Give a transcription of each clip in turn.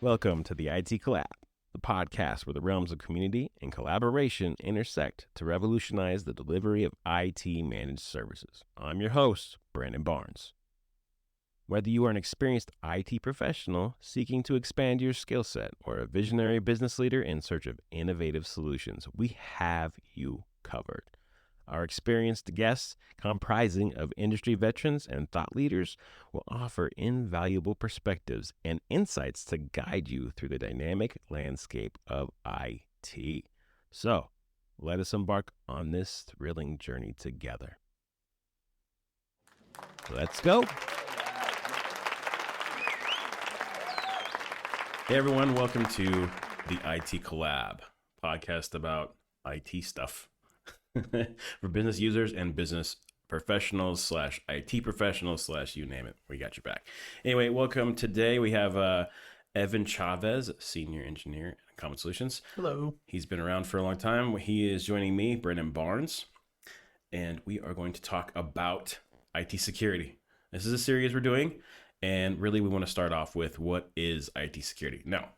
Welcome to the IT Collab, the podcast where the realms of community and collaboration intersect to revolutionize the delivery of IT managed services. I'm your host, Brandon Barnes. Whether you are an experienced IT professional seeking to expand your skill set or a visionary business leader in search of innovative solutions, we have you covered. Our experienced guests, comprising of industry veterans and thought leaders, will offer invaluable perspectives and insights to guide you through the dynamic landscape of IT. So, let us embark on this thrilling journey together. Let's go. Hey everyone, welcome to the IT Collab, podcast about IT stuff. For business users and business professionals slash IT professionals slash you name it. We got your back. Anyway, welcome. Today we have Evan Chavez, senior engineer at Common Solutions. Hello. He's been around for a long time. He is joining me, Brandon Barnes, and we are going to talk about IT security. This is a series we're doing, and really we want to start off with what is IT security. Now,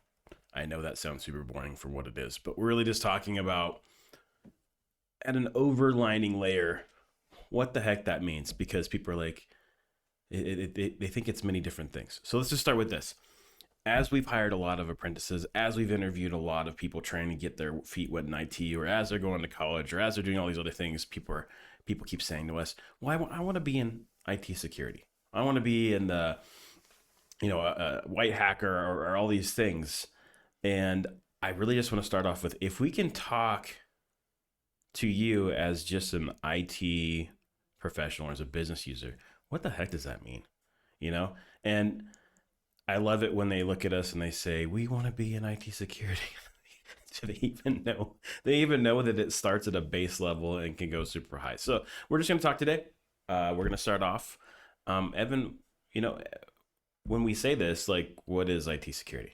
I know that sounds super boring for what it is, but we're really just talking about at an overlining layer, what the heck that means, because people are like, they think it's many different things. So let's just start with this. As we've hired a lot of apprentices, as we've interviewed a lot of people trying to get their feet wet in IT, or as they're going to college, or as they're doing all these other things, people keep saying to us, well, I want to be in IT security. I want to be in the, a white hacker or all these things. And I really just want to start off with, if we can talk to you as just an IT professional or as a business user, what the heck does that mean? And I love it when they look at us and they say, we want to be in IT security. Do they even know? They even know that it starts at a base level and can go super high. So we're just going to talk today. We're going to start off. Evan, when we say this, like, what is IT security?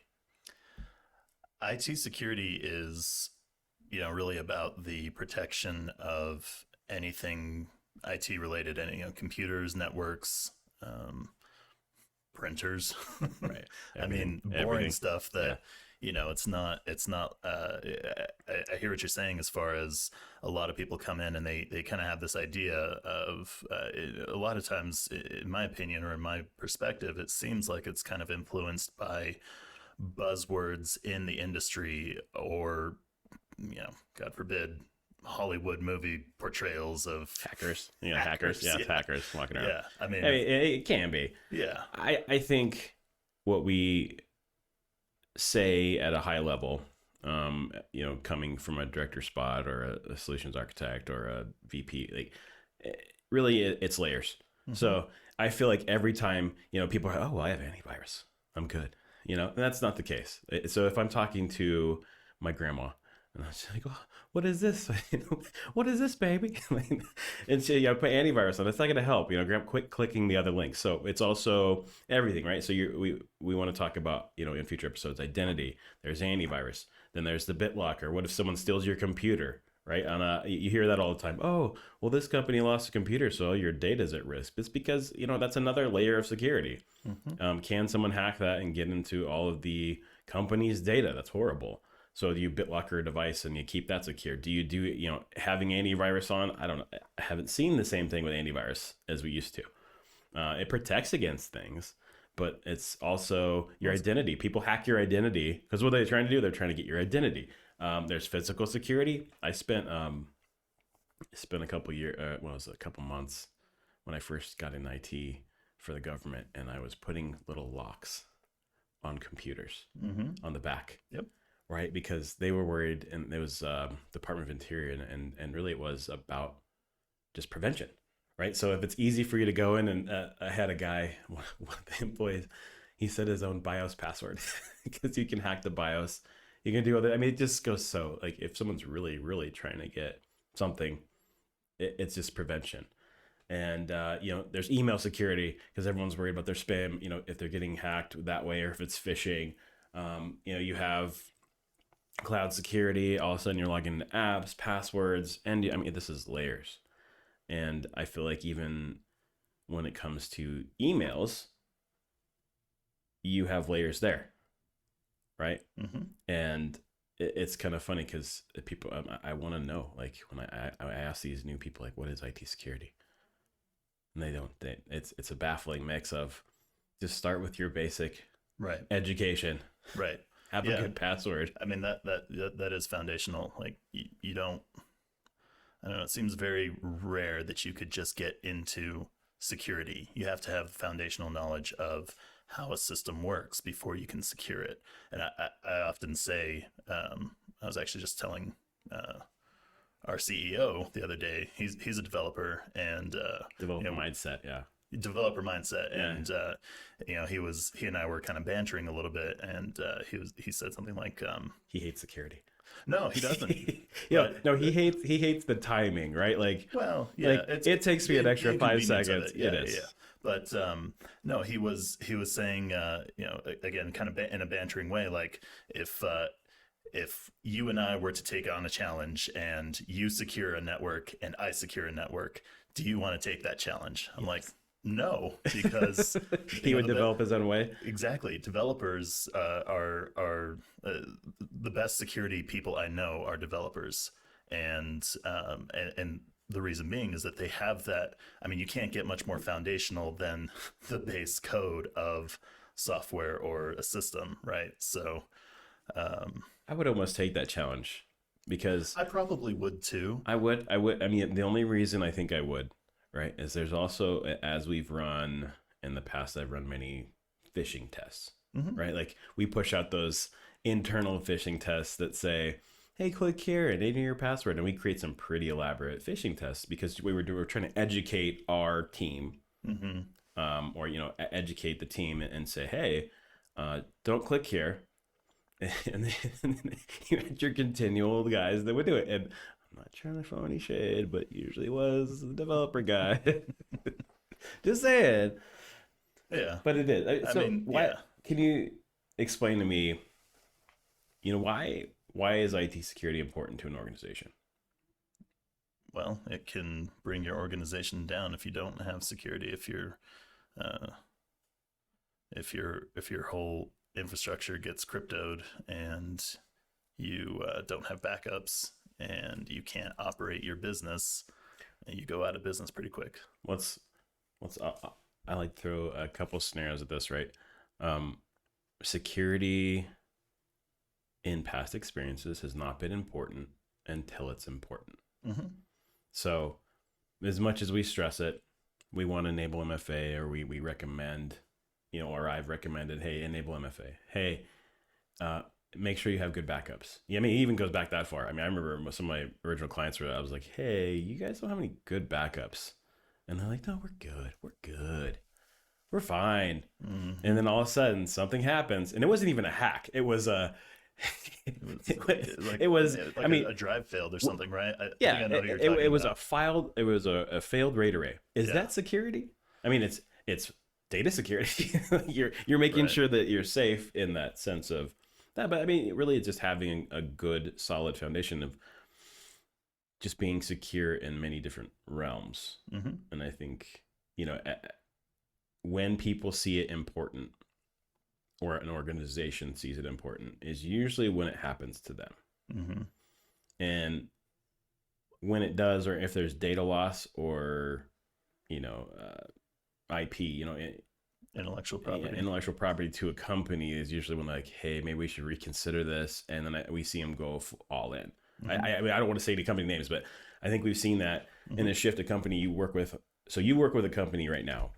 IT security is, really about the protection of anything IT related, any computers, networks, printers. Right. I mean, boring everything. Stuff that, it's not, I hear what you're saying as far as a lot of people come in and they kind of have this idea of, a lot of times, in my opinion, or in my perspective, it seems like it's kind of influenced by buzzwords in the industry, or God forbid, Hollywood movie portrayals of hackers. Hackers walking around. Yeah, I mean, it can be. Yeah, I think what we say at a high level, coming from a director spot or a solutions architect or a VP, like, really it's layers. Mm-hmm. So I feel like every time, people are, oh, well, I have antivirus, I'm good. And that's not the case. So if I'm talking to my grandma, and I was like, oh, what is this? What is this, baby? And she, put antivirus on. It's not going to help. Quit clicking the other link. So it's also everything, right? So we want to talk about, in future episodes, identity. There's antivirus. Then there's the BitLocker. What if someone steals your computer, right? You hear that all the time. Oh, well, this company lost a computer, so your data's at risk. It's because, that's another layer of security. Mm-hmm. Can someone hack that and get into all of the company's data? That's horrible. So do you BitLocker a device and you keep that secure? Do you having antivirus on? I don't know. I haven't seen the same thing with antivirus as we used to. It protects against things, but it's also your identity. People hack your identity because what they're trying to do, they're trying to get your identity. There's physical security. I spent a couple months when I first got in IT for the government, and I was putting little locks on computers on the back. Yep. Right, because they were worried, and there was Department of Interior, and really it was about just prevention, right? So if it's easy for you to go in, and I had a guy, one of the employees, he set his own BIOS password because you can hack the BIOS. You can do other. I mean, it just goes so, like, if someone's really, really trying to get something, it's just prevention. And there's email security because everyone's worried about their spam. If they're getting hacked that way, or if it's phishing. You have cloud security. All of a sudden you're logging into apps, passwords, and this is layers. And I feel like even when it comes to emails, you have layers there. right? Mm-hmm. And it's kind of funny because people, I want to know, like when I ask these new people, like, what is IT security? And they don't. It's a baffling mix of just start with your basic Right. education, Right. have a Yeah. good password. I mean that is foundational. Like you don't. I don't know. It seems very rare that you could just get into security. You have to have foundational knowledge of how a system works before you can secure it. And I often say, I was actually just telling our CEO the other day. He's a developer and Develop a mindset, yeah. developer mindset, Yeah. and he and I were kind of bantering a little bit, and he said something like, He hates security. no, he doesn't. No, But he hates the timing, right? well, yeah, Like it takes me an the extra five inconvenience of seconds. it. Yeah, It yeah. is. But no, he was saying, again, kind of in a bantering way, like if you and I were to take on a challenge and you secure a network and I secure a network, do you want to take that challenge? I'm like, no, because He would develop his own way. exactly. Developers the best security people I know are developers, and the reason being is that they have that. I mean, you can't get much more foundational than the base code of software or a system, right? So I would almost take that challenge because I probably would too. I mean, the only reason I think I would, right, is there's also, as we've run in the past, I've run many phishing tests, Mm-hmm. right? Like we push out those internal phishing tests that say, hey, click here and enter your password. And we create some pretty elaborate phishing tests because we were trying to educate our team, Mm-hmm. or, educate the team and say, hey, don't click here. And then you had your continual guys that would do it. And I'm not trying to throw any shade, but usually was the developer guy. Just saying. Yeah. But it is. I So mean, why yeah. can you explain to me, why is IT security important to an organization? Well, it can bring your organization down if you don't have security. Uh, if your whole infrastructure gets cryptoed and you don't have backups and you can't operate your business, you go out of business pretty quick. What's I like to throw a couple scenarios at this, right? Um, Security in past experiences has not been important until it's important. Mm-hmm. So, as much as we stress it, we want to enable MFA, or we recommend, or I've recommended, hey, enable MFA. Hey, make sure you have good backups. Yeah, I mean, it even goes back that far. I mean, I remember some of my original clients were, I was like, hey, you guys don't have any good backups. And they're like, no, we're good. We're good. We're fine. Mm-hmm. And then all of a sudden something happens. And it wasn't even a hack. It was a, it was like I mean, a drive failed or something, right? I yeah, think I know who you're talking it was about. it was a failed RAID array. Is Yeah. that security? I mean, it's data security. You're making Right. sure that you're safe in that sense of that. But I mean, really, it's just having a good, solid foundation of just being secure in many different realms. Mm-hmm. And I think, when people see it important, or an organization sees it important, is usually when it happens to them. Mm-hmm. And when it does, or if there's data loss, or IP, intellectual property to a company, is usually when, like, hey, maybe we should reconsider this. And then we see them go all in. Mm-hmm. I mean, I don't want to say any company names, but I think we've seen that in a shift. A company you work with, so you work with a company right now,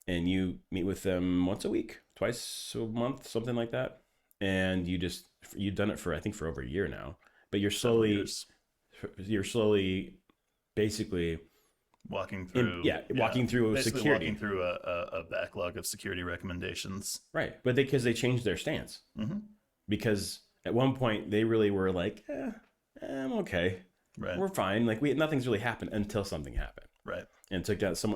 and you meet with them once a week, twice a month, something like that, and you've done it for, I think, for over a year now, but you're slowly basically walking through walking through basically security, walking through a backlog of security recommendations, right? But because they changed their stance, mm-hmm. because at one point they really were like, I'm okay, right, we're fine, like nothing's really happened, until something happened, right, and took down some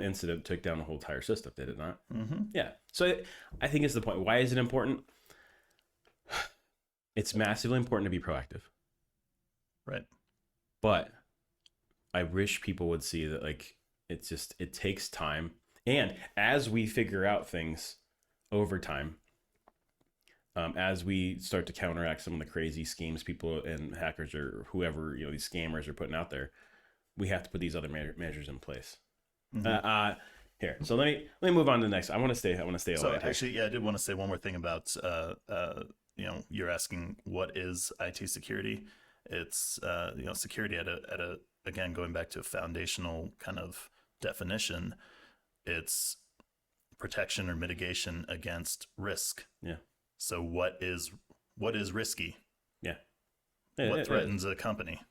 incident took down the whole entire system, did it not? mm-hmm. Yeah. So I think it's the point. Why is it important? It's massively important to be proactive, right, but I wish people would see that, like, it takes time. And as we figure out things over time, as we start to counteract some of the crazy schemes people and hackers or whoever, these scammers are putting out there, we have to put these other measures in place. Mm-hmm. Here, so let me move on to the next. I want to stay So actually, yeah, I did want to say one more thing about you're asking what is IT security. It's security at a again, going back to a foundational kind of definition, it's protection or mitigation against risk. Yeah. So what is risky? Yeah. What threatens a company?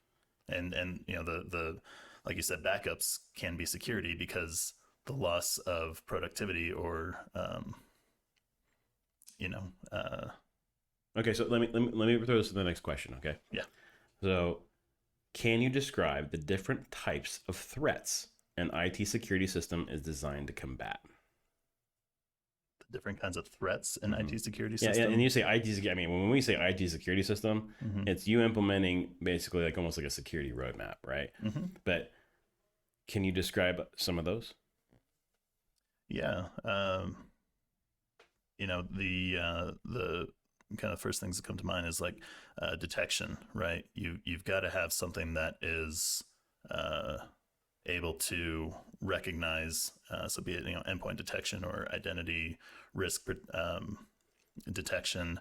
And the like you said, backups can be security because the loss of productivity or okay, so let me throw this to the next question. Okay. Yeah. So, can you describe the different types of threats an IT security system is designed to combat? The different kinds of threats in IT security system. Yeah, and you say IT security. I mean, when we say IT security system, it's you implementing basically like almost like a security roadmap, right? But can you describe some of those? Yeah. The kind of first things that come to mind is like detection, right? You've got to have something that is able to recognize, so be it endpoint detection or identity risk detection.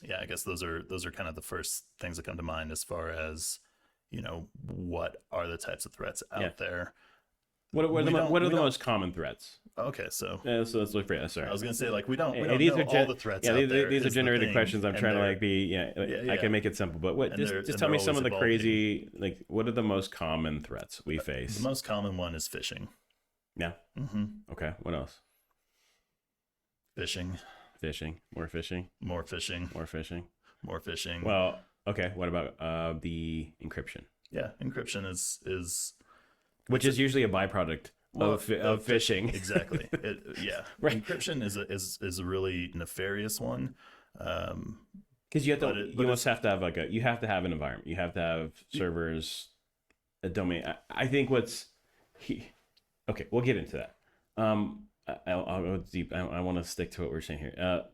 Yeah, I guess those are kind of the first things that come to mind as far as what are the types of threats out there. What are the most common threats? Okay, so so let's look for it. Sorry, I was gonna say like we don't know all the threats. Yeah, out there these are generated questions. I'm trying to like be I can make it simple, but what just tell me some of the crazy what are the most common threats we face? The most common one is phishing. Yeah. Okay. What else? Phishing. More phishing. More phishing. More phishing. More phishing. Well, okay. What about the encryption? Yeah, encryption is which is usually a byproduct of phishing. Exactly. Right. Encryption is a really nefarious one. Because you must have to have you have to have an environment. You have to have servers, a domain. I think okay, we'll get into that. I'll go deep. I want to stick to what we're saying here.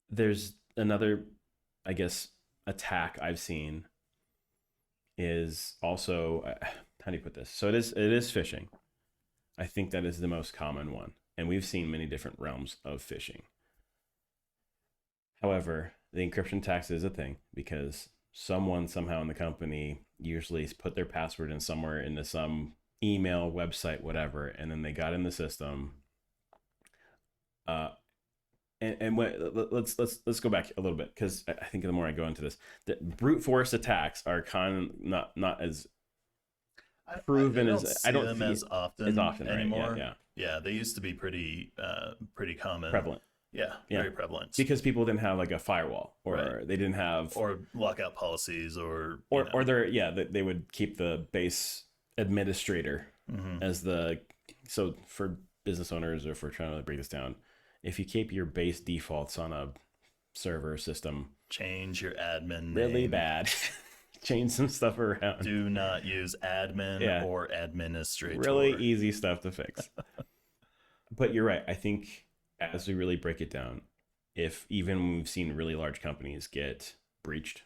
There's another, I guess, attack I've seen is also, how do you put this? So it is phishing. I think that is the most common one. And we've seen many different realms of phishing. However, the encryption tax is a thing because someone somehow in the company usually put their password in somewhere into some email, website, whatever, and then they got in the system. Let's go back a little bit because I think the more I go into this, the brute force attacks are kind of not as proven as I don't see them as often anymore. Right? Yeah, they used to be pretty common, prevalent. Yeah, very prevalent because people didn't have like a firewall or they didn't have or lockout policies or they would keep the base administrator as so for business owners or for trying to break this down. If you keep your base defaults on a server system, change your admin really name. Bad. Change some stuff around. Do not use admin or administrator. Really easy stuff to fix. But you're right. I think as we really break it down, if even when we've seen really large companies get breached,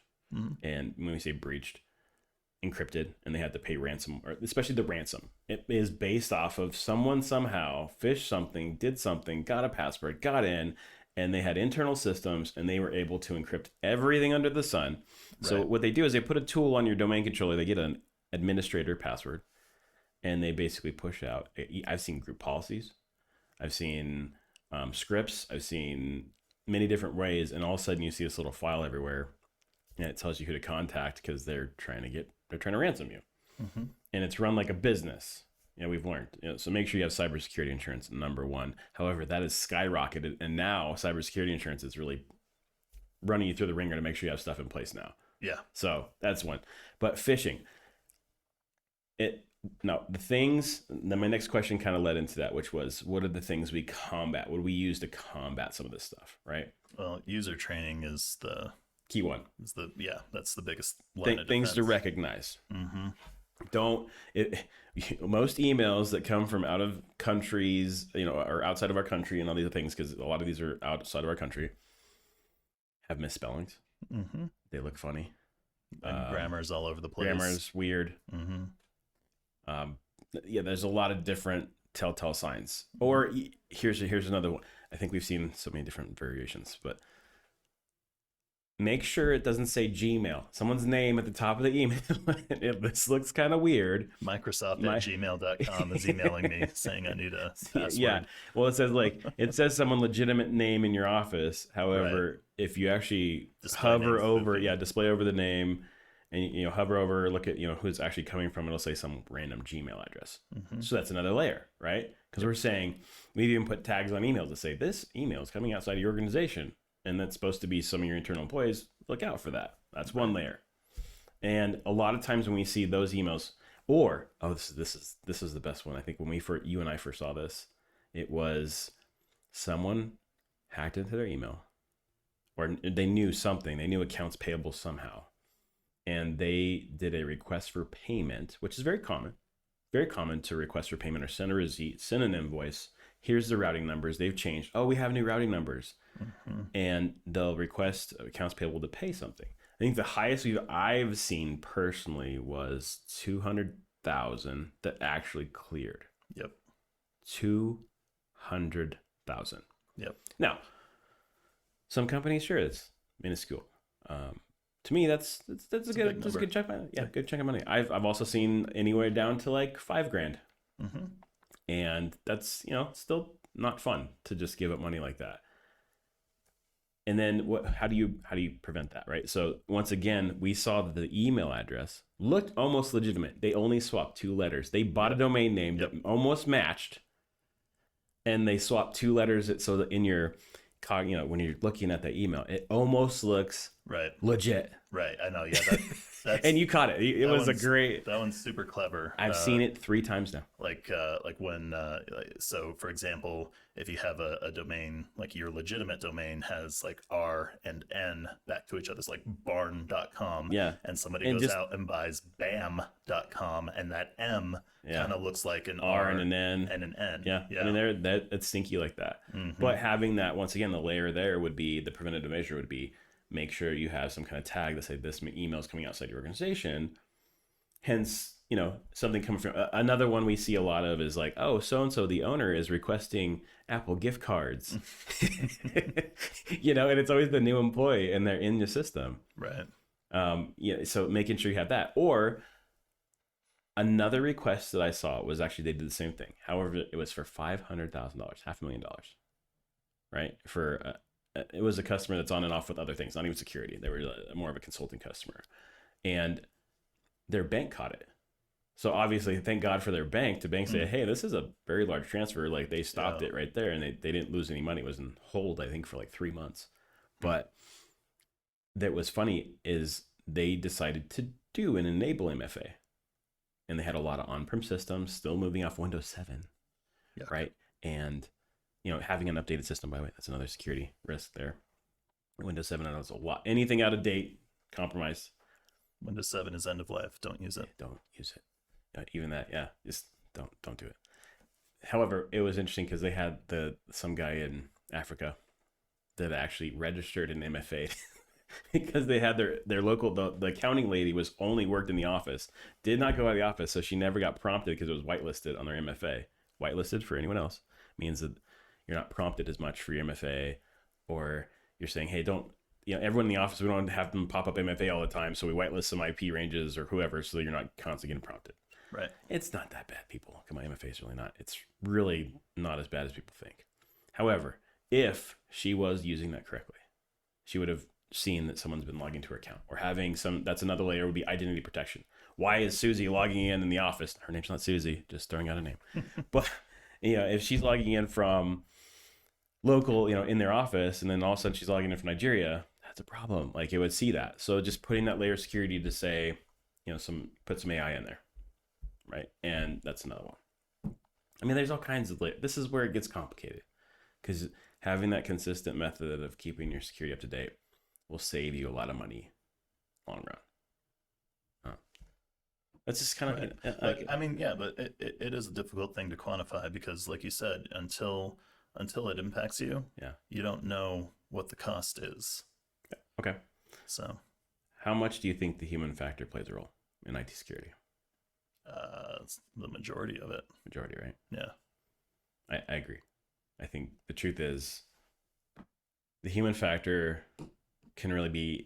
and when we say breached, encrypted, and they had to pay ransom, or especially the ransom, it is based off of someone somehow fished something, did something, got a password, got in, and they had internal systems, and they were able to encrypt everything under the sun. Right. So what they do is they put a tool on your domain controller, they get an administrator password, and they basically push out. I've seen group policies, I've seen scripts, I've seen many different ways, and all of a sudden you see this little file everywhere, and it tells you who to contact because they're trying to ransom you, and it's run like a business. We've learned. So make sure you have cybersecurity insurance, number one. However, that has skyrocketed, and now cybersecurity insurance is really running you through the ringer to make sure you have stuff in place now. Yeah. So that's one. But phishing, my next question kind of led into that, which was, what are the things we combat? What do we use to combat some of this stuff, right? Well, user training is the key one. That's the biggest line of things defense. to recognize. Don't it, most emails that come from out of countries, or outside of our country and all these things, because a lot of these are outside of our country, have misspellings. Mm-hmm. They look funny. And grammar's all over the place. Grammar's weird. Mm-hmm. Um, yeah, there's a lot of different telltale signs. Or here's another one. I think we've seen so many different variations, but make sure it doesn't say Gmail, someone's name at the top of the email. This looks kind of weird. Microsoft at gmail.com is emailing me saying I need a password. Yeah. Well, it says someone legitimate name in your office. However, Right. if you actually Display hover name's over, goofy. display over the name, and hover over, look at who's actually coming from, it'll say some random Gmail address. Mm-hmm. So that's another layer, right? Because we're saying we've even put tags on emails that say this email is coming outside of your organization, and that's supposed to be some of your internal employees. Look out for that. That's one layer. And a lot of times when we see those emails, or this is the best one. I think when you and I first saw this, it was someone hacked into their email, or they knew something. They knew accounts payable somehow, and they did a request for payment, which is very common. Very common to request for payment or send a receipt, send an invoice. Here's the routing numbers. They've changed. Oh, we have new routing numbers. Mm-hmm. And they'll request accounts payable to pay something. I think the highest I've seen personally was 200,000 that actually cleared. Yep. 200,000. Yep. Now, some companies, sure, it's minuscule. To me, that's a good chunk of money. Yeah, good chunk of money. I've also seen anywhere down to like $5,000, Mm-hmm. and that's still not fun to just give up money like that. And then how do you prevent that, right? So once again, we saw that the email address looked almost legitimate. They only swapped 2 letters. They bought a domain name that almost matched, and they swapped 2 letters so that in your when you're looking at that email, it almost looks legit. Right. I know. Yeah. That's and you caught it. It was that one's super clever. I've seen it 3 times now. Like when so for example, if you have a domain, like your legitimate domain has like R and N back to each other, it's like barn.com. Yeah. And somebody goes out and buys bam.com, and that M kind of looks like an R and an N. And an N. Yeah. I mean, it's stinky like that. Mm-hmm. But having that, once again, the layer there would be, the preventative measure would be, make sure you have some kind of tag that say this email is coming outside your organization. Hence, something coming from another one we see a lot of is like, oh, so-and-so, the owner is requesting Apple gift cards, and it's always the new employee and they're in the system. Right. So making sure you have that. Or another request that I saw was actually, they did the same thing. However, it was for $500,000, $500,000, right? It was a customer that's on and off with other things, not even security. They were more of a consulting customer, and their bank caught it. So obviously, thank God for their bank. The bank said, hey, this is a very large transfer. Like, they stopped it right there, and they didn't lose any money. It was in hold, I think, for like 3 months. But that was funny is they decided to do an enable MFA, and they had a lot of on-prem systems still moving off Windows 7, right? And having an updated system, by the way, that's another security risk there. Windows 7, I know it's a lot. Anything out of date, compromised. Windows 7 is end of life. Don't use it. Don't use it. Even that, just don't do it. However, it was interesting because they had some guy in Africa that actually registered an MFA because they had their local, the accounting lady was only worked in the office, did not go out of the office, so she never got prompted because it was whitelisted on their MFA. Whitelisted, for anyone else, means that you're not prompted as much for your MFA, or you're saying, hey, don't, everyone in the office, we don't have them pop up MFA all the time, so we whitelist some IP ranges or whoever so that you're not constantly getting prompted. Right. It's not that bad, people. Come on, MFA is really not. It's really not as bad as people think. However, if she was using that correctly, she would have seen that someone's been logging to her account, or having that's another layer would be identity protection. Why is Susie logging in the office? Her name's not Susie, just throwing out a name. But, if she's logging in from local, in their office, and then all of a sudden she's logging in from Nigeria, that's a problem. Like, it would see that. So just putting that layer of security to say, put some AI in there, right? And that's another one. I mean, there's all kinds of this is where it gets complicated, because having that consistent method of keeping your security up to date will save you a lot of money long run. That's just kind Right. of But like, I mean, yeah, but it is a difficult thing to quantify because, like you said, until it impacts you, yeah. you don't know what the cost is. Okay. So, How much do you think the human factor plays a role in IT security? it's the majority of it. Majority, right? Yeah. I agree. I think the truth is the human factor can really be,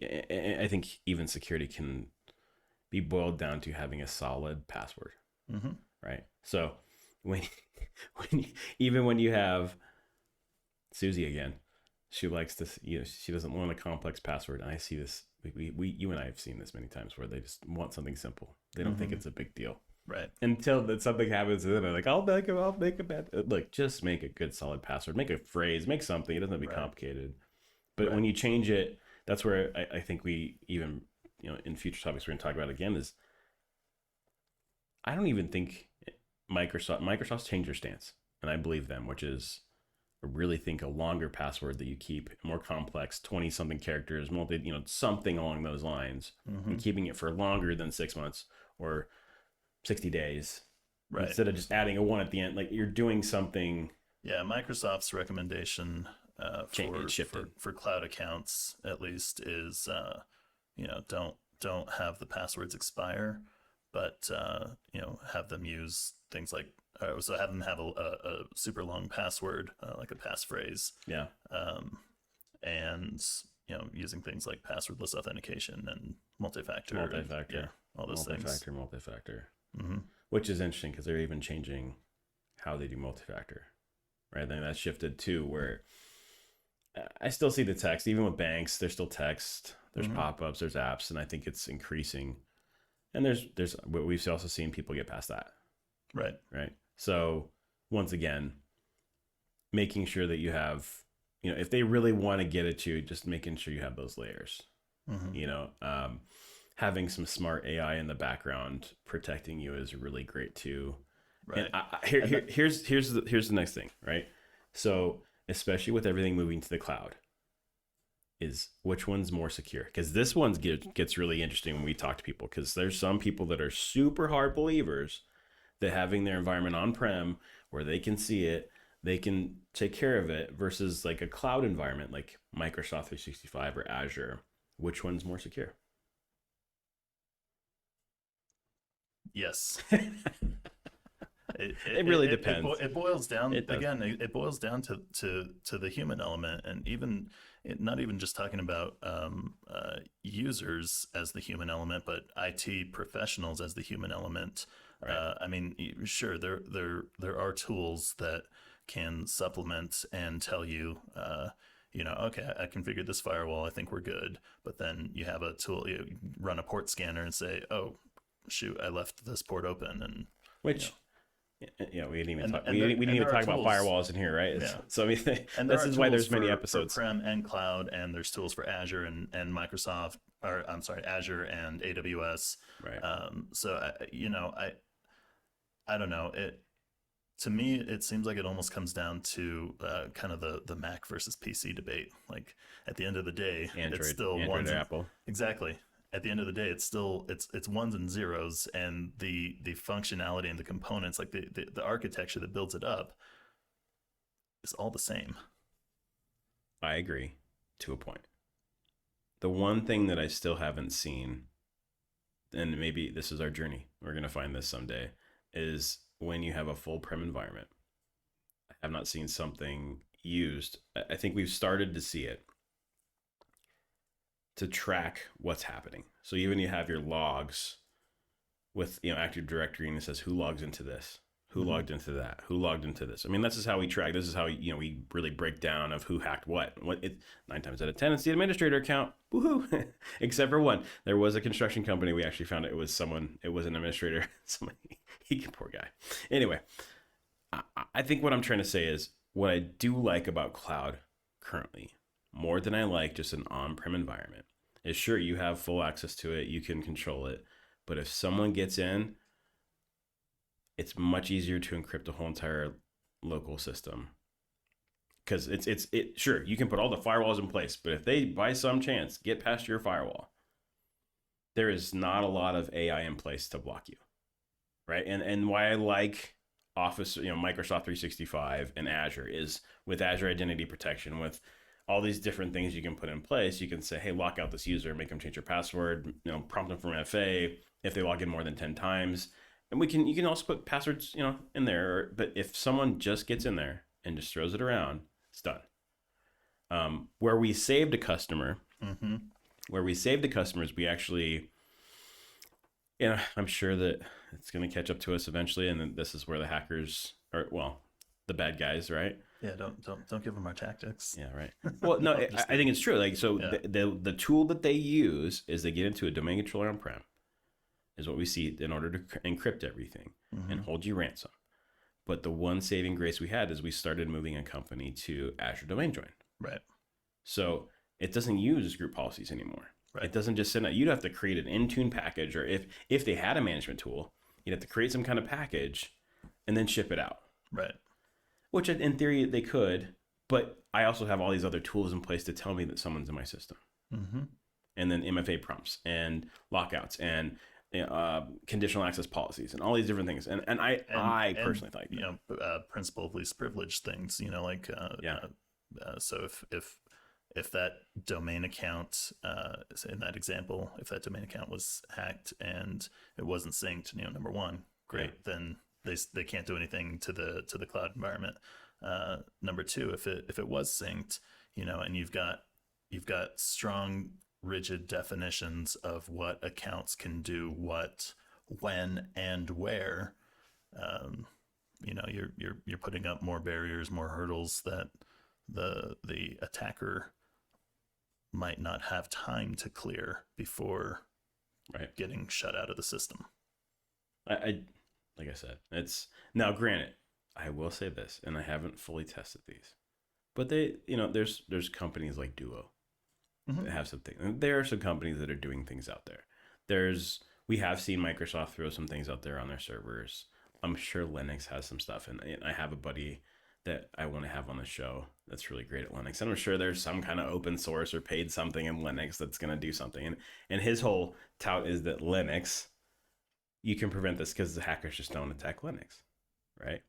I think even security can be boiled down to having a solid password, Mm-hmm. right? So when, even when you have Susie again, she likes to, she doesn't want a complex password. And I see this, you and I have seen this many times where they just want something simple. They don't think Mm-hmm. it's a big deal Right. until that something happens, and then they're like, I'll make a bad. Look, just make a good solid password. Make a phrase. Make something. It doesn't have to be Right. complicated. But Right. when you change it, that's where I think we even, in future topics we're going to talk about again is I don't even think Microsoft's changed their stance, and I believe them, which is I really think a longer password that you keep more complex, 20 something characters, something along those lines, Mm-hmm. and keeping it for longer than 6 months or 60 days Right. instead of just adding a one at the end. Like you're doing something. Yeah. Microsoft's recommendation It shifted. for cloud accounts, at least, is don't have the passwords expire, but have them use things like so have them have a super long password, like a passphrase, Yeah. um, and using things like passwordless authentication and multi-factor, and yeah, Multi-factor, all those things. multi-factor, Mm-hmm. which is interesting because they're even changing how they do multi-factor, right? I think that shifted too, where I still see the text, even with banks, there's still text, there's Mm-hmm. pop-ups, there's apps, and I think it's increasing. And there's we've also seen people get past that, Right. right? So once again, making sure that you have, if they really want to get at you, just making sure you have those layers, Mm-hmm. you know, um, having some smart AI in the background protecting you is really great too. And Right. here, And that, here's the next thing, right? So especially with everything moving to the cloud, is which one's more secure? Because this one gets really interesting when we talk to people. Because there's some people that are super hard believers that having their environment on prem where they can see it, they can take care of it, versus like a cloud environment like Microsoft 365 or Azure. Which one's more secure? yes. It really depends. It boils down It does. again. It boils down to the human element, and even not even just talking about users as the human element, but IT professionals as the human element. Right. I mean, sure, there are tools that can supplement and tell you. Okay, I configured this firewall. I think we're good. But then you have a tool, you run a port scanner and say, "Oh, shoot, I left this port open," and you know, Which, we didn't even talk. We didn't and even there are talk about tools. firewalls in here, right? Yeah, So I mean, and there this are is why tools there's many for episodes. prem and cloud, and there's tools for Azure and Microsoft, or I'm sorry, Azure and AWS. Right. So I don't know. It To me, it seems like it almost comes down to kind of the Mac versus PC debate. Like at the end of the day, it's still Android ones or and Apple. exactly. At the end of the day, it's ones and zeros, and the functionality and the components, like the architecture that builds it up, is all the same. I agree to a point. The one thing that I still haven't seen, and maybe this is our journey, we're going to find this someday, is when you have a full prem environment. I have not seen something used. I think we've started to see it to track what's happening. So even you have your logs with Active Directory, and it says who logs into this, who Mm-hmm. logged into that, who logged into this. I mean, this is how we track. This is how we really break down of who hacked what. What it 9 times out of 10 it's the administrator account. Woohoo! Except for one, there was a construction company. We actually found it was someone. It was an administrator. Somebody. Poor guy. Anyway, I think what I'm trying to say is what I do like about cloud currently, more than I like just an on-prem environment, is sure you have full access to it, you can control it, but if someone gets in, it's much easier to encrypt a whole entire local system because it sure you can put all the firewalls in place, but if they by some chance get past your firewall, there is not a lot of AI in place to block you. right? And why I like Office, Microsoft 365 and Azure is with Azure Identity Protection, with all these different things you can put in place. You can say, hey, lock out this user, make them change their password, prompt them from FA if they log in more than 10 times. And you can also put passwords, in there. But if someone just gets in there and just throws it around, it's done. Where we saved a customer, Mm-hmm. is we actually, I'm sure that it's going to catch up to us eventually, and then this is where the hackers, or well, the bad guys, right? Yeah, don't give them our tactics. Yeah, right. Well, no, I think it's true. Like, so Yeah. the tool that they use is they get into a domain controller on-prem, is what we see, in order to encrypt everything and Mm-hmm. hold you ransom. But the one saving grace we had is we started moving a company to Azure Domain Join. Right. So it doesn't use group policies anymore. Right. It doesn't just send out. You'd have to create an Intune package, or if they had a management tool, you'd have to create some kind of package and then ship it out. Right. Which in theory they could, but I also have all these other tools in place to tell me that someone's in my system. Mm-hmm. And then MFA prompts and lockouts and conditional access policies and all these different things. And I personally think, principle of least privilege things. yeah, So if that domain account, in that example, if that domain account was hacked and it wasn't synced, number one, great, then they can't do anything to the cloud environment. Number two, if it was synced, and you've got strong, rigid definitions of what accounts can do what, when, and where, you're putting up more barriers, more hurdles that the attacker might not have time to clear before right. getting shut out of the system. I like I said, it's now granted, I will say this, and I haven't fully tested these, but there's companies like Duo Mm-hmm. that have something. And there are some companies that are doing things out there. We have seen Microsoft throw some things out there on their servers. I'm sure Linux has some stuff, and I have a buddy that I want to have on the show that's really great at Linux. And I'm sure there's some kind of open source or paid something in Linux that's going to do something. And his whole tout is that Linux, you can prevent this because the hackers just don't attack Linux, right?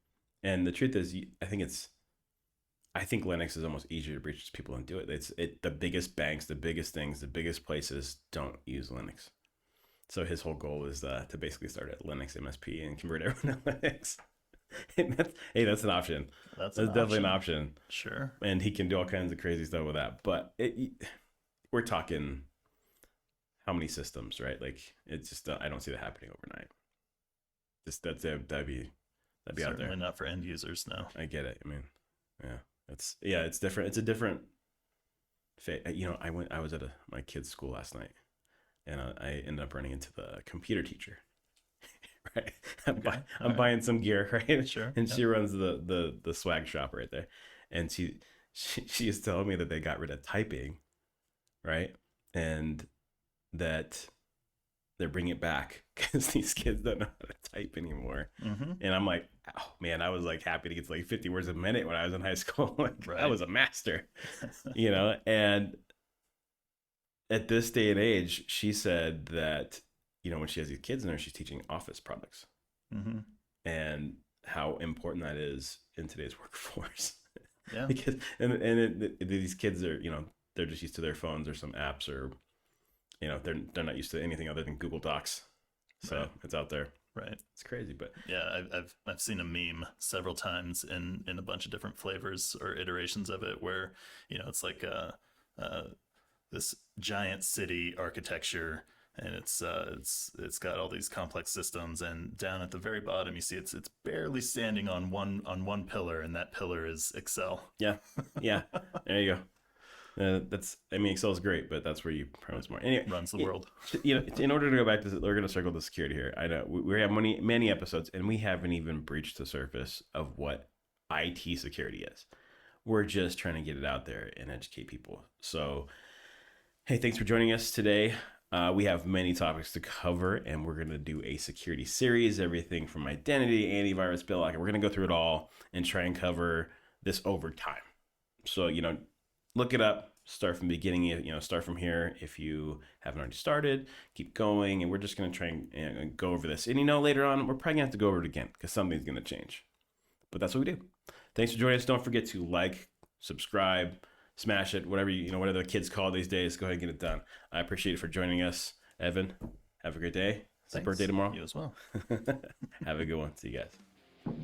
And the truth is, I think Linux is almost easier to breach people and do it. The biggest banks, the biggest things, the biggest places don't use Linux. So his whole goal is to basically start a Linux MSP and convert everyone to Linux. That's an option. That's definitely an option. Sure. And he can do all kinds of crazy stuff with that. But we're talking how many systems, right? Like, it's just I don't see that happening overnight. That'd be Certainly out there. Not for end users. No. I get it. I mean, it's different. It's a different. I was at my kid's school last night, and I ended up running into the computer teacher. Right, I'm buying some gear, right? Sure. And she runs the swag shop right there, and she is telling me that they got rid of typing, right, and that they're bringing it back because these kids don't know how to type anymore. Mm-hmm. And I'm like, oh man, I was like happy to get to like 50 words a minute when I was in high school. Like, right. I was a master, and at this day and age, she said that, when she has these kids in there, she's teaching Office products, mm-hmm. and how important that is in today's workforce. Yeah. Because these kids are, they're just used to their phones or some apps, or they're not used to anything other than Google Docs. So right. It's out there. Right. It's crazy, but yeah, I've seen a meme several times in a bunch of different flavors or iterations of it, where it's like this giant city architecture, and it's got all these complex systems, and down at the very bottom you see it's barely standing on one pillar, and that pillar is Excel. Yeah, there you go. Excel is great, but that's where you promise more. Anyway, runs the world. In order to go back to we're going to circle the security here. I know we have many episodes, and we haven't even breached the surface of what IT security is. We're just trying to get it out there and educate people. So, hey, thanks for joining us today. We have many topics to cover, and we're going to do a security series, everything from identity, antivirus, bill lock. We're going to go through it all and try and cover this over time. So, look it up. start from the beginning. Start from here. If you haven't already started, keep going. And we're just going to try and go over this. And later on, we're probably going to have to go over it again because something's going to change. But that's what we do. Thanks for joining us. Don't forget to like, subscribe, smash it, whatever whatever the kids call these days. Go ahead and get it done. I appreciate it for joining us. Evan, have a great day. It's your birthday tomorrow. You as well. Have a good one. See you guys.